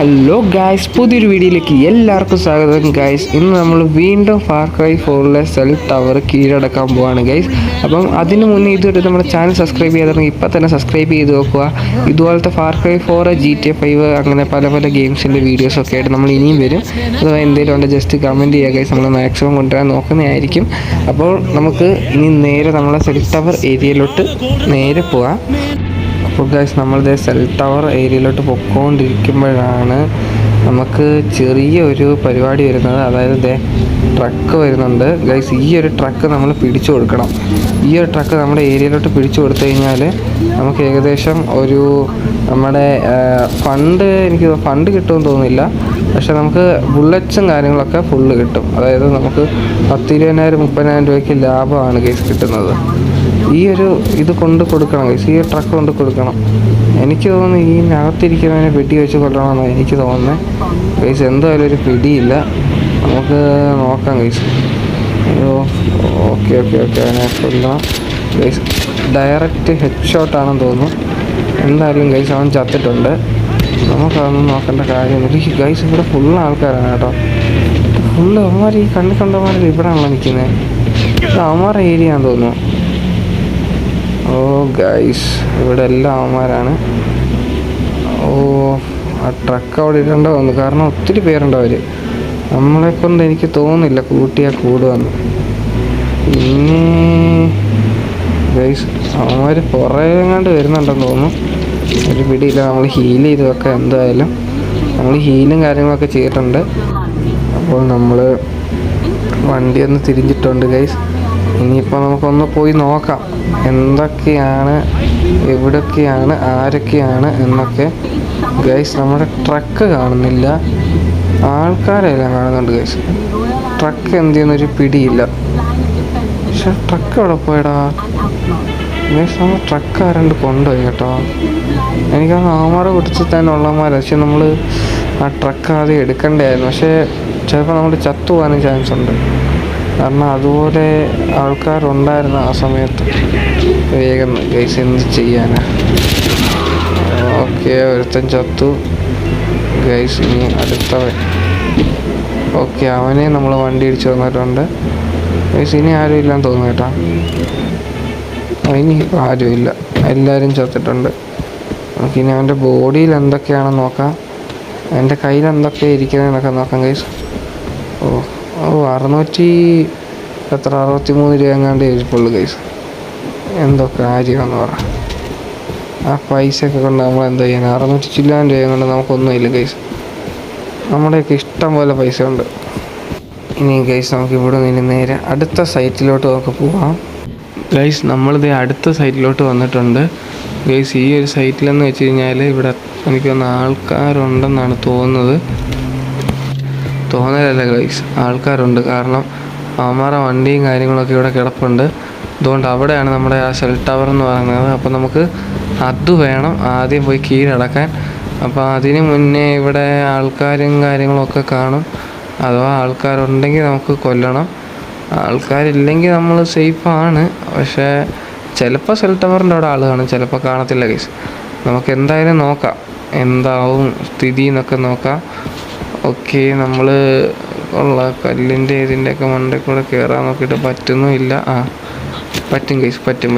Hello guys, പുതിയൊരു വീഡിയോയിലേക്ക് എല്ലാവർക്കും സ്വാഗതം ഗായ്സ്. ഇന്ന് നമ്മൾ വീണ്ടും ഫാർ ക്രൈ 4 സെൽ ടവർ കീഴടക്കാൻ പോവാണ് ഗായ്സ്. അപ്പം അതിന് മുന്നേ ഇതുവരെ നമ്മുടെ ചാനൽ സബ്സ്ക്രൈബ് ചെയ്തിട്ടുണ്ടെങ്കിൽ ഇപ്പം തന്നെ സബ്സ്ക്രൈബ് ചെയ്ത് നോക്കുക. ഇതുപോലത്തെ ഫാർ ക്രൈ 4, GTA 5 അങ്ങനെ പല പല ഗെയിംസിൻ്റെ വീഡിയോസൊക്കെ ആയിട്ട് നമ്മൾ ഇനിയും വരും. അഥവാ എന്തെങ്കിലും ഉണ്ട് ജസ്റ്റ് കമൻറ്റ് ചെയ്യുക ഗായ്സ്, നമ്മൾ മാക്സിമം കൊണ്ടുവരാൻ നോക്കുന്നതായിരിക്കും. അപ്പോൾ നമുക്ക് ഇനി നേരെ നമ്മളെ സെൽ ടവർ ഏരിയയിലോട്ട് നേരെ പോവാം. അപ്പോൾ ഗൈസ്, നമ്മളിത് സെൽ ടവർ ഏരിയയിലോട്ട് പൊയ്ക്കൊണ്ടിരിക്കുമ്പോഴാണ് നമുക്ക് ചെറിയൊരു പരിപാടി വരുന്നത്. അതായത് ട്രക്ക് വരുന്നുണ്ട് ഗൈസ്. ഈ ഒരു ട്രക്ക് നമ്മൾ പിടിച്ചു കൊടുക്കണം. ഈ ഒരു ട്രക്ക് നമ്മുടെ ഏരിയയിലോട്ട് പിടിച്ചു കൊടുത്തു കഴിഞ്ഞാൽ നമുക്ക് ഏകദേശം ഒരു നമ്മുടെ എനിക്ക് ഫണ്ട് കിട്ടുമെന്ന് തോന്നുന്നില്ല, പക്ഷെ നമുക്ക് ബുള്ളറ്റ്സും കാര്യങ്ങളൊക്കെ ഫുള്ള് കിട്ടും. അതായത് നമുക്ക് 10,000-20,000 രൂപയ്ക്ക് ലാഭമാണ് ഗൈസ് കിട്ടുന്നത്. ഇത് കൊണ്ട് കൊടുക്കണം ഗൈസ്, ഈ ട്രക്ക് കൊണ്ട് കൊടുക്കണം. എനിക്ക് തോന്നുന്നു ഇതിനകത്തിരിക്കുന്നതിനെ വെടി വെച്ച് കൊല്ലണമെന്നാണ് എനിക്ക് തോന്നുന്നത് ഗൈസ്. എന്തായാലും ഒരു പിടിയില്ല, നമുക്ക് നോക്കാം ഗൈസ്. ഓക്കെ അതിനെ കൊല്ലണം ഗൈസ്. ഡയറക്റ്റ് ഹെഡ് ഷോട്ടാണെന്ന് തോന്നുന്നു. എന്തായാലും ഗൈസ് അവൻ ചത്തിട്ടുണ്ട്. നമുക്കതൊന്നും നോക്കേണ്ട കാര്യമൊന്നുമില്ല ഗൈസ്. ഇവിടെ ഫുള്ള് ആൾക്കാരാണ് കേട്ടോ. ഫുള്ള് അവന്മാർ ഈ കണ്ടമാരിൽ ഇവിടെയാണല്ലോ നിൽക്കുന്നത്. ഇത് അവന്മാരുടെ ഏരിയ ആണെന്ന് തോന്നുന്നു. ഓ ഗൈസ്, ഇവിടെ എല്ലാം അവന്മാരാണ്. ആ ട്രക്ക് അവിടെ ഇടേണ്ട വന്നു, കാരണം ഒത്തിരി പേരുണ്ട്. അവർ നമ്മളെക്കൊണ്ട് എനിക്ക് തോന്നുന്നില്ല കൂട്ടിയാൽ കൂടുവന്ന്. പിന്നെ ഗൈസ് അവന്മാർ പുറകെങ്ങാണ്ട് വരുന്നുണ്ടെന്ന് തോന്നുന്നു. ഒരു പിടിയില്ല. നമ്മൾ ഹീൽ ചെയ്ത് വെക്കാം. എന്തായാലും നമ്മൾ ഹീലും കാര്യങ്ങളൊക്കെ ചെയ്തിട്ടുണ്ട്. അപ്പോൾ നമ്മൾ വണ്ടി ഒന്ന് തിരിഞ്ഞിട്ടുണ്ട് ഗൈസ്. ഇനിയിപ്പോൾ നമുക്കൊന്ന് പോയി നോക്കാം എന്തൊക്കെയാണ്, എവിടെയൊക്കെയാണ്, ആരൊക്കെയാണ് എന്നൊക്കെ ഗൈസ്. നമ്മുടെ ട്രക്ക് കാണുന്നില്ല, ആൾക്കാരെല്ലാം കാണുന്നുണ്ട് ഗൈസ്. ട്രക്ക് എന്ത് ചെയ്യുന്നൊരു പിടിയില്ല. പക്ഷെ ട്രക്ക് എവിടെ പോയടാ ഗൈസ്? നമ്മൾ ട്രക്ക് ആരണ്ട് കൊണ്ടുപോയി കേട്ടോ. എനിക്കന്ന് ആമാറ് കുടിച്ച് തന്നെ ഉള്ളമാരെ. പക്ഷെ നമ്മൾ ആ ട്രക്ക് ആദ്യം എടുക്കേണ്ടതായിരുന്നു. പക്ഷേ ചിലപ്പോൾ നമ്മൾ ചത്തുപോകാനും ചാൻസ് ഉണ്ട്, കാരണം അതുപോലെ ആൾക്കാരുണ്ടായിരുന്നു ആ സമയത്ത്. വേഗം ഗൈസ്, എന്ത് ചെയ്യാനാ. ഓക്കെ, ഒരുത്തൻ ചത്തു ഗൈസ്. ഇനി അടുത്തവൻ. ഓക്കെ, അവനെ നമ്മൾ വണ്ടി ഇടിച്ച് വന്നിട്ടുണ്ട് ഗൈസ്. ഇനി ആരും ഇല്ലെന്ന് തോന്നുന്നു കേട്ടോ. ഇനി ആരുമില്ല, എല്ലാവരും ചത്തിട്ടുണ്ട്. നമുക്കിനി അവൻ്റെ ബോഡിയിൽ എന്തൊക്കെയാണെന്ന് നോക്കാം, എൻ്റെ കയ്യിൽ എന്തൊക്കെയാണ് ഇരിക്കുന്നതെന്നൊക്കെ നോക്കാം ഗൈസ്. 63 രൂപ എങ്ങാണ്ട് ഇരിപ്പുള്ളൂ ഗൈസ്. എന്തോ കാര്യമെന്ന് പറ. ആ പൈസയൊക്കെ കൊണ്ട് നമ്മൾ എന്താ ചെയ്യാൻ? 600 ചില്ലാൻ രൂപ കൊണ്ട് നമുക്കൊന്നുമില്ല ഗൈസ്. നമ്മുടെയൊക്കെ ഇഷ്ടം പോലെ പൈസ ഉണ്ട്. ഇനി ഗൈസ് നമുക്ക് ഇവിടെ നിന്ന് നേരെ അടുത്ത സൈറ്റിലോട്ട് നമുക്ക് പോവാം ഗൈസ്. നമ്മളിത് അടുത്ത സൈറ്റിലോട്ട് വന്നിട്ടുണ്ട് ഗൈസ്. ഈ ഒരു സൈറ്റിലെന്ന് വെച്ച് കഴിഞ്ഞാൽ ഇവിടെ എനിക്കൊന്ന് ആൾക്കാരുണ്ടെന്നാണ് തോന്നലല്ല ഗൈസ്, ആൾക്കാരുണ്ട്. കാരണം അവന്മാരുടെ വണ്ടിയും കാര്യങ്ങളൊക്കെ ഇവിടെ കിടപ്പുണ്ട്. അതുകൊണ്ട് അവിടെയാണ് നമ്മുടെ ആ സെൽ ടവർ എന്ന് പറയുന്നത്. അപ്പോൾ നമുക്ക് അത് വേണം ആദ്യം പോയി കീഴടക്കാൻ. അപ്പോൾ അതിന് മുന്നേ ഇവിടെ ആൾക്കാരും കാര്യങ്ങളൊക്കെ കാണും. അഥവാ ആൾക്കാരുണ്ടെങ്കിൽ നമുക്ക് കൊല്ലണം, ആൾക്കാരില്ലെങ്കിൽ നമ്മൾ സേഫാണ്. പക്ഷേ ചിലപ്പോൾ സെൽ ടവറിൻ്റെ അവിടെ ആൾ കാണും, ചിലപ്പോൾ കാണത്തില്ല ഗൈസ്. നമുക്ക് എന്തായാലും നോക്കാം എന്താവും സ്ഥിതി എന്നൊക്കെ നോക്കാം. ഓക്കെ, നമ്മൾ ഉള്ള കല്ലിൻ്റെ ഇതിൻ്റെയൊക്കെ മണ്ടയിൽ കൂടെ കയറാൻ നോക്കിയിട്ട് പറ്റുന്നുമില്ല. പറ്റും ഗൈസ്, പറ്റും.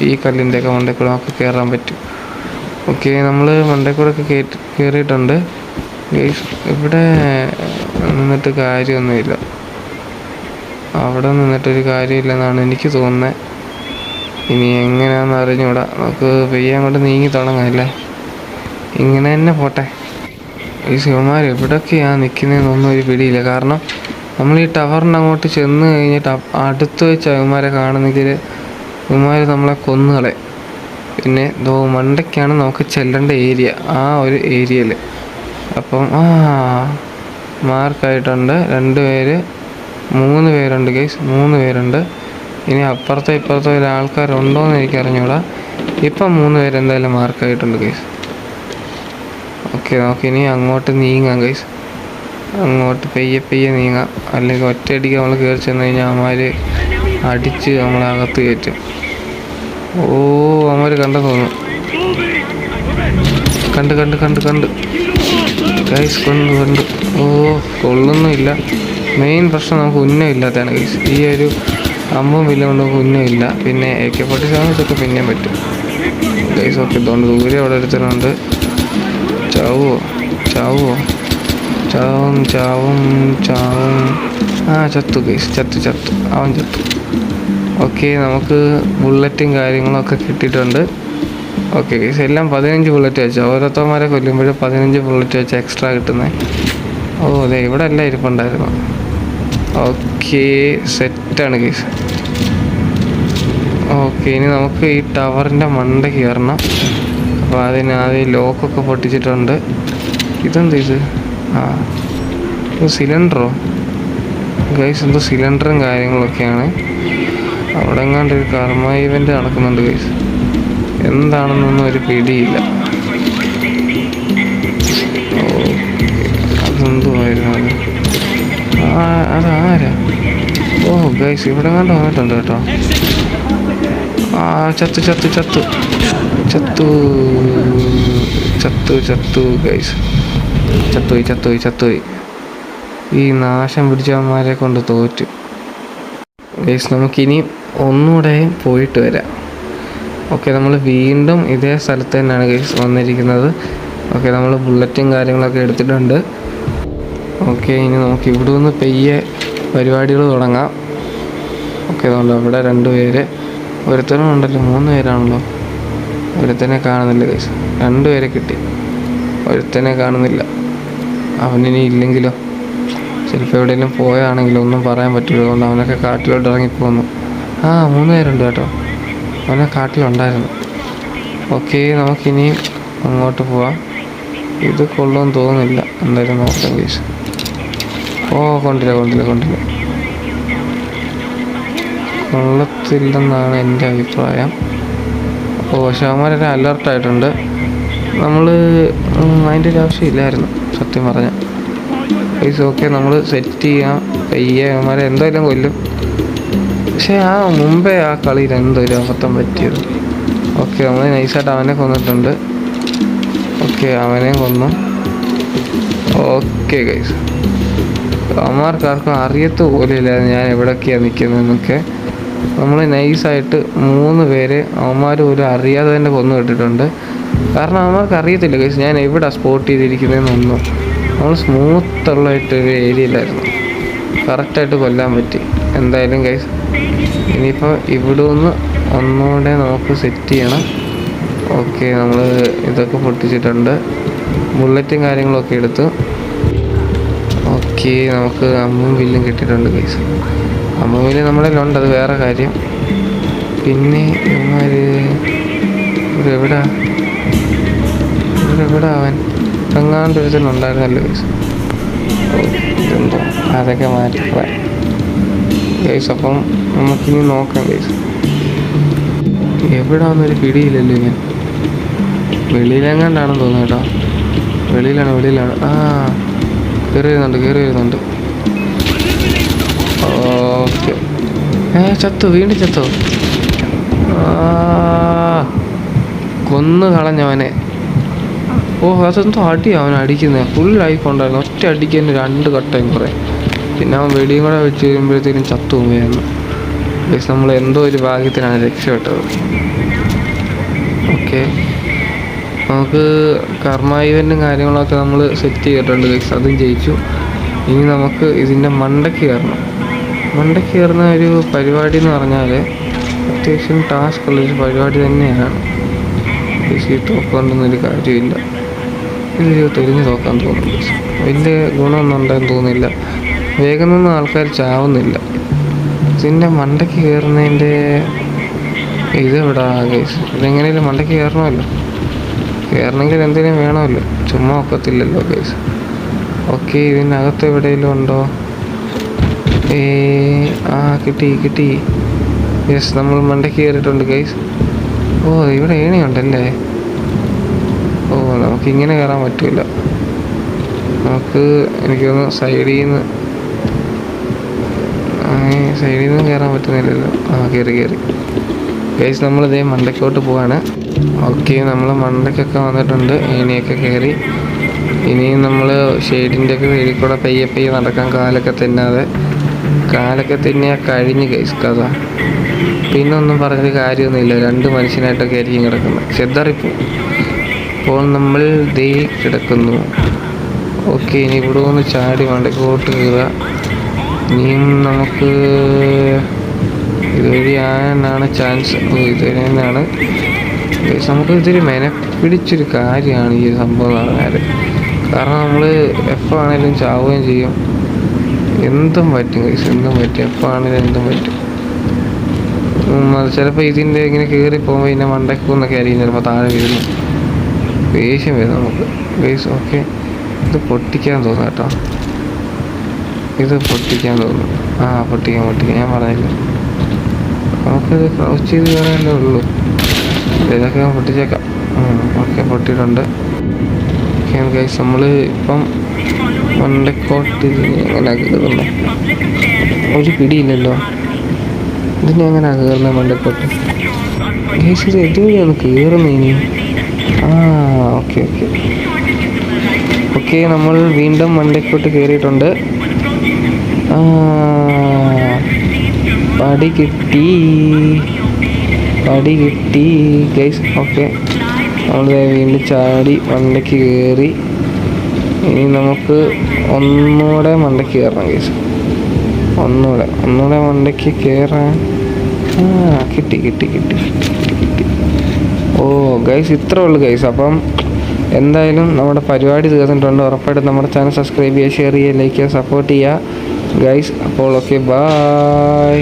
ഈ കല്ലിൻ്റെയൊക്കെ മണ്ടയിൽ കൂടെ നമുക്ക് കയറാൻ പറ്റും. ഓക്കെ, നമ്മൾ മണ്ടയിൽ കൂടെ ഒക്കെ കയറിയിട്ടുണ്ട് ഗൈസ്. ഇവിടെ നിന്നിട്ട് കാര്യമൊന്നുമില്ല, അവിടെ നിന്നിട്ടൊരു കാര്യമില്ലെന്നാണ് എനിക്ക് തോന്നുന്നത്. ഇനി എങ്ങനെയാണെന്ന് അറിഞ്ഞൂടാ. നമുക്ക് പെയ്യാൻ കൊണ്ട് നീങ്ങി തുടങ്ങാമല്ലേ? ഇങ്ങനെ തന്നെ പോട്ടെ. ഈ ശിവന്മാർ എവിടെയൊക്കെയാണ് നിൽക്കുന്നതെന്നൊന്നും ഒരു പിടിയില്ല. കാരണം നമ്മൾ ഈ ടവറിൻ്റെ അങ്ങോട്ട് ചെന്ന് കഴിഞ്ഞിട്ട് അടുത്ത് വെച്ച് ഇവന്മാരെ കാണുന്നെങ്കിൽ ഇവന്മാർ നമ്മളെ കൊന്നുകളെ. പിന്നെ മണ്ടയ്ക്കാണ് നമുക്ക് ചെല്ലേണ്ട ഏരിയ, ആ ഒരു ഏരിയയിൽ. അപ്പം മാർക്കായിട്ടുണ്ട് 2 പേര്, 3 പേരുണ്ട് ഗൈസ്, 3 പേരുണ്ട്. ഇനി അപ്പുറത്തോ ഇപ്പുറത്തോ ആൾക്കാരുണ്ടോയെന്ന് എനിക്ക് അറിഞ്ഞൂടാ. ഇപ്പം 3 പേര് എന്തായാലും മാർക്കായിട്ടുണ്ട് ഗൈസ്. ഓക്കെ, നമുക്കിനി അങ്ങോട്ട് നീങ്ങാം ഗൈസ്. അങ്ങോട്ട് പെയ്യെ നീങ്ങാം, അല്ലെങ്കിൽ ഒറ്റയടിക്ക് നമ്മൾ കയറി ചെന്ന് കഴിഞ്ഞാൽ അവന്മാർ അടിച്ച് നമ്മളകത്ത് കയറ്റും. അവന്മാർ കണ്ടെന്ന് തോന്നുന്നു. കണ്ട് ഗൈസ് കൊണ്ട് ഓ കൊള്ളൊന്നുമില്ല. മെയിൻ പ്രശ്നം നമുക്ക് ഉന്നമില്ലാത്തതാണ് ഗൈസ്. ഈ ഒരു അമ്പും വില്ല കൊണ്ട് നമുക്ക് ഉന്നമില്ല. പിന്നെ AK-47 ഇതൊക്കെ പിന്നെയും പറ്റും ഗൈസ്. ഓക്കെ ഇതുകൊണ്ട് ദൂരെ അവിടെ എടുത്തിട്ടുണ്ട്. ചാവോ ചാവോ ചാവും ചാവും ചാവും. ചത്തു ഗൈസ്, ചത്തു അവൻ ചത്തു. ഓക്കെ നമുക്ക് ബുള്ളറ്റും കാര്യങ്ങളൊക്കെ കിട്ടിയിട്ടുണ്ട്. ഓക്കെ ഗൈസ് എല്ലാം 15 ബുള്ളറ്റ് വെച്ചാൽ ഓരോരുത്തന്മാരെ കൊല്ലുമ്പോഴും 15 ബുള്ളറ്റ് വെച്ച് എക്സ്ട്രാ കിട്ടുന്നത്. ഓ അതെ ഇവിടെ എല്ലാം ഇരിപ്പുണ്ടായിരുന്നു. ഓക്കെ സെറ്റാണ് ഗൈസ്. ഓക്കെ ഇനി നമുക്ക് ഈ ടവറിൻ്റെ മണ്ട കയറണം. അപ്പോൾ അതിനാദ്യം ലോക്കൊക്കെ പൊട്ടിച്ചിട്ടുണ്ട്. ഇതെന്ത് ഇത്? ഇത് സിലിണ്ടറോ ഗൈസ്? എന്തോ സിലിണ്ടറും കാര്യങ്ങളൊക്കെയാണ്. അവിടെ എങ്ങാണ്ട് ഒരു കർമ്മ ഇവൻ്റ് നടക്കുന്നുണ്ട് ഗൈസ്. എന്താണെന്നൊന്നും ഒരു പിടിയില്ല. അതെന്തുമായിരുന്നു അത്? അതാരാ? ഓ ഗൈസ് ഇവിടെ എങ്ങാണ്ട് വന്നിട്ടുണ്ട് കേട്ടോ. ചത്തു ചത്തു ചത്തു ചത്തു ചത്തു ചത്തു ഗൈസ്. ചത്തുപോയി. ഈ നാശം പിടിച്ചവന്മാരെ കൊണ്ട് തോറ്റു ഗൈസ്. നമുക്കിനി ഒന്നുകൂടെ പോയിട്ട് വരാം. ഓക്കെ നമ്മൾ വീണ്ടും ഇതേ സ്ഥലത്ത് തന്നെയാണ് ഗൈസ് വന്നിരിക്കുന്നത്. ഓക്കെ നമ്മൾ ബുള്ളറ്റും കാര്യങ്ങളൊക്കെ എടുത്തിട്ടുണ്ട്. ഓക്കെ ഇനി നമുക്ക് ഇവിടെ നിന്ന് പെയ്യെ പരിപാടികൾ തുടങ്ങാം. ഓക്കെ അതുകൊണ്ട് അവിടെ 2 പേര്, ഒരുത്തനും ഉണ്ടല്ലോ, 3 പേരാണല്ലോ. ഒരുത്തനെ കാണുന്നില്ല ഗൈസ്. 2 പേരെ കിട്ടി, ഒരുത്തനെ കാണുന്നില്ല. അവനിനി ഇല്ലെങ്കിലോ, ചിലപ്പോൾ എവിടെയെങ്കിലും പോയാണെങ്കിലോ ഒന്നും പറയാൻ പറ്റില്ല. അതുകൊണ്ട് അവനൊക്കെ കാട്ടിലോട്ട് ഇറങ്ങിപ്പോന്നു. 3 പേരുണ്ട് കേട്ടോ. അവനെ കാട്ടിലുണ്ടായിരുന്നു. ഓക്കെ നമുക്കിനി അങ്ങോട്ട് പോവാം. ഇത് കൊള്ളുമെന്ന് തോന്നുന്നില്ല. എന്തായാലും നോക്കാം ഗൈസ്. കൊണ്ടില്ല കൊള്ളത്തില്ലെന്നാണ് എൻ്റെ അഭിപ്രായം. പക്ഷെ അവന്മാരൊക്കെ അലർട്ടായിട്ടുണ്ട്. നമ്മൾ അതിൻ്റെ ഒരു ആവശ്യമില്ലായിരുന്നു സത്യം പറഞ്ഞാൽ ഗൈസ്. ഓക്കെ നമ്മൾ സെറ്റ് ചെയ്യാം പയ്യെ. അവന്മാരെ എന്തായാലും കൊല്ലും. പക്ഷേ മുമ്പേ ആ കളിയിൽ എന്തൊരു അബദ്ധം പറ്റിയത്. ഓക്കെ നമ്മൾ നൈസായിട്ട് അവനെ കൊന്നിട്ടുണ്ട്. ഓക്കെ അവനെയും കൊന്നു. ഓക്കെ ഗൈസ് അവന്മാർക്കാർക്കും അറിയത്ത് പോലെയില്ല ഞാൻ എവിടെയൊക്കെയാണ് നിൽക്കുന്നതെന്നൊക്കെ. നമ്മൾ നൈസായിട്ട് 3 പേര് അവന്മാർ പോലും അറിയാതെ തന്നെ കൊന്നു കിട്ടിയിട്ടുണ്ട്. കാരണം അവന്മാർക്ക് അറിയത്തില്ല ഗൈസ് ഞാൻ എവിടെ സ്പോട്ട് ചെയ്തിരിക്കുന്നതെന്നൊന്നും. നമ്മൾ സ്മൂത്തുള്ളായിട്ടൊരു ഏരിയയിലായിരുന്നു, കറക്റ്റായിട്ട് കൊല്ലാൻ പറ്റി. എന്തായാലും ഗൈസ് ഇനിയിപ്പോൾ ഇവിടെ നിന്ന് ഒന്നുകൂടെ നമുക്ക് സെറ്റ് ചെയ്യണം. ഓക്കെ നമ്മൾ ഇതൊക്കെ പൊട്ടിച്ചിട്ടുണ്ട്, ബുള്ളറ്റും കാര്യങ്ങളൊക്കെ എടുത്തു. ഓക്കെ നമുക്ക് അമ്പും വില്ലും കിട്ടിയിട്ടുണ്ട് ഗൈസ്. അമ്പും വില്ല് നമ്മുടെ ഉണ്ട്, അത് വേറെ കാര്യം. പിന്നെ ഇവന്മാർ ഇവിടെ അവൻ എങ്ങാണ്ട് ഒരുത്തനുണ്ടായിരുന്നല്ലോ ഗൈസ്. ഇതെന്തോ അതൊക്കെ മാറ്റിപ്പോയി ഗൈസ്. അപ്പം നമുക്കിനി നോക്കാം ഗൈസ്. എവിടാന്നൊരു പിടിയില്ലല്ലോ ഞാൻ. വെളിയിലെങ്ങാണ്ടാണെന്ന് തോന്നുന്നു കേട്ടോ. വെളിയിലാണ്. കയറി വരുന്നുണ്ട്. ഓക്കെ വീണ്ടും ചത്തോ? കൊന്നു കളഞ്ഞവനെ. അതെന്തോ അടിയാണ് അവൻ അടിക്കുന്നത്. ഫുള്ളായിക്കൊണ്ടായിരുന്നു. ഒറ്റ അടിക്ക് തന്നെ 2 കട്ടയും കുറേ. പിന്നെ അവൻ വെടിയും കൂടെ വെച്ച് കഴിയുമ്പോഴത്തേനും ചത്തു പോയായിരുന്നു. ഗൈസ് നമ്മൾ എന്തോ ഒരു ഭാഗ്യത്തിനാണ് രക്ഷപ്പെട്ടത്. ഓക്കെ നമുക്ക് കർമ്മ ഇവൻറ്റും കാര്യങ്ങളൊക്കെ നമ്മൾ സെറ്റ് ചെയ്തിട്ടുണ്ട് ഗൈസ്. അതും ജയിച്ചു. ഇനി നമുക്ക് ഇതിൻ്റെ മണ്ടയ്ക്ക് കയറുന്ന ഒരു പരിപാടി എന്ന് പറഞ്ഞാൽ അത്യാവശ്യം ടാസ്ക് ഉള്ളൊരു പരിപാടി തന്നെയാണ്. ഈ തോക്കൊണ്ടൊന്നൊരു കാര്യമില്ല. ഇത് തെളിഞ്ഞ് തോക്കാൻ തോന്നുന്നു. വലിയ ഗുണമൊന്നും ഉണ്ടായെന്ന് തോന്നുന്നില്ല. വേഗം നിന്നും ആൾക്കാർ ചാവുന്നില്ല. ഇതിൻ്റെ മണ്ടയ്ക്ക് കയറുന്നതിൻ്റെ ഇതെവിടാ ഗൈസ്? ഇതെങ്ങനെയും മണ്ടയ്ക്ക് കയറണമെങ്കിൽ എന്തെങ്കിലും വേണമല്ലോ, ചുമ്മാ ഒക്കത്തില്ലല്ലോ ഗൈസ്. ഓക്കെ ഇതിനകത്ത് എവിടെയെങ്കിലും ഉണ്ടോ? കിട്ടി. യെസ് നമ്മൾ മണ്ടയ്ക്ക് കയറിയിട്ടുണ്ട് ഗൈസ്. ഇവിടെ ഏണിയുണ്ടല്ലേ. നമുക്കിങ്ങനെ കയറാൻ പറ്റില്ല. എനിക്കൊന്ന് സൈഡിൽ നിന്ന് കയറാൻ പറ്റുന്നില്ലല്ലോ. കയറി ഗൈസ് നമ്മളിതേ മണ്ടയ്ക്കോട്ട് പോവാണ്. ഓക്കെ നമ്മൾ മണ്ടയ്ക്കൊക്കെ വന്നിട്ടുണ്ട്. ഏണിയൊക്കെ കയറി ഇനിയും നമ്മൾ ഷെയ്ഡിൻ്റെ ഒക്കെ സൈഡിൽ കൂടെ പയ്യെ പയ്യെ നടക്കാൻ കാലൊക്കെ തിന്നാതെ. കാലൊക്കെ തിന്നിയാൽ കഴിഞ്ഞ് ഗൈസ് കഥ. പിന്നെ ഒന്നും പറഞ്ഞൊരു കാര്യമൊന്നുമില്ല. 2 മനുഷ്യനായിട്ടൊക്കെ ആയിരിക്കും കിടക്കുന്നത്. ചെതറിപ്പോവും. അപ്പോൾ നമ്മൾ ദേ കിടക്കുന്നു. ഓക്കെ, ഇനി ഇവിടെ ഒന്ന് ചാടി മണ്ടക്കോട്ട് കയറുക. ഇനിയും നമുക്ക് ഇതുവഴി ആകാനാണ് ചാൻസ്. ഇതുവഴി തന്നെയാണ്. നമുക്ക് ഇതൊരു പിടിച്ചൊരു കാര്യമാണ് ഈ സംഭവം എന്ന് പറഞ്ഞാൽ. കാരണം നമ്മൾ എപ്പോൾ ആണെങ്കിലും ചാവുകയും ചെയ്യും. എന്തും പറ്റും ഗൈസ്, എന്തും പറ്റും. എപ്പോൾ ആണെങ്കിലും എന്തും പറ്റും. അത് ചിലപ്പോൾ ഇതിൻ്റെ ഇങ്ങനെ കയറി പോകുമ്പോൾ ഇതിനെ മണ്ടക്കുന്നൊക്കെ ആയിരിക്കും ചിലപ്പോൾ താഴെ വീഴുന്നു. ദേഷ്യം വരും നമുക്ക് ഗൈസ്. ഓക്കെ, ഇത് പൊട്ടിക്കാൻ തോന്നുന്നു കേട്ടോ. ഇത് പൊട്ടിക്കാൻ തോന്നുന്നു. പൊട്ടിക്കാൻ ഞാൻ പറഞ്ഞില്ല. നമുക്കിത് ക്രൗച്ച് ചെയ്ത് കയറാനല്ലേ ഉള്ളൂ. ഇതൊക്കെ പൊട്ടിച്ചേക്കാം. ഓക്കെ, പൊട്ടിയിട്ടുണ്ട്. ഓക്കെ ഗൈസ്, നമ്മൾ ഇപ്പം മണ്ടക്കോട്ട് എങ്ങനെ കയറുന്നത് ഒരു പിടിയില്ലല്ലോ. ഇതിനെ എങ്ങനെ കയറുന്നത് മണ്ടക്കോട്ട് ഗൈസ്? ഇത് എതുവഴിയാണ് കയറുന്നത് ഇനി? ഓക്കെ നമ്മൾ വീണ്ടും മണ്ടക്കോട്ട് കയറിയിട്ടുണ്ട്. പടി കിട്ടി ഗൈസ്. ഓക്കെ, നമ്മൾ വീണ്ടും ചാടി മണ്ടയ്ക്ക് കയറി. ഇനി നമുക്ക് ഒന്നുകൂടെ മണ്ടയ്ക്ക് കയറണം ഗൈസ്. ഒന്നുകൂടെ മണ്ടയ്ക്ക് കയറാൻ. കിട്ടി. ഓ ഗൈസ്, ഇത്രേ ഉള്ളൂ ഗൈസ്. അപ്പം എന്തായാലും നമ്മുടെ പരിപാടി തീർന്നിട്ടുണ്ട്. ഉറപ്പായിട്ടും നമ്മുടെ ചാനൽ സബ്സ്ക്രൈബ് ചെയ്യുക, ഷെയർ ചെയ്യുക, ലൈക്ക് ചെയ്യുക, സപ്പോർട്ട് ചെയ്യുക ഗൈസ്. അപ്പോൾ ഓക്കെ, ബൈ.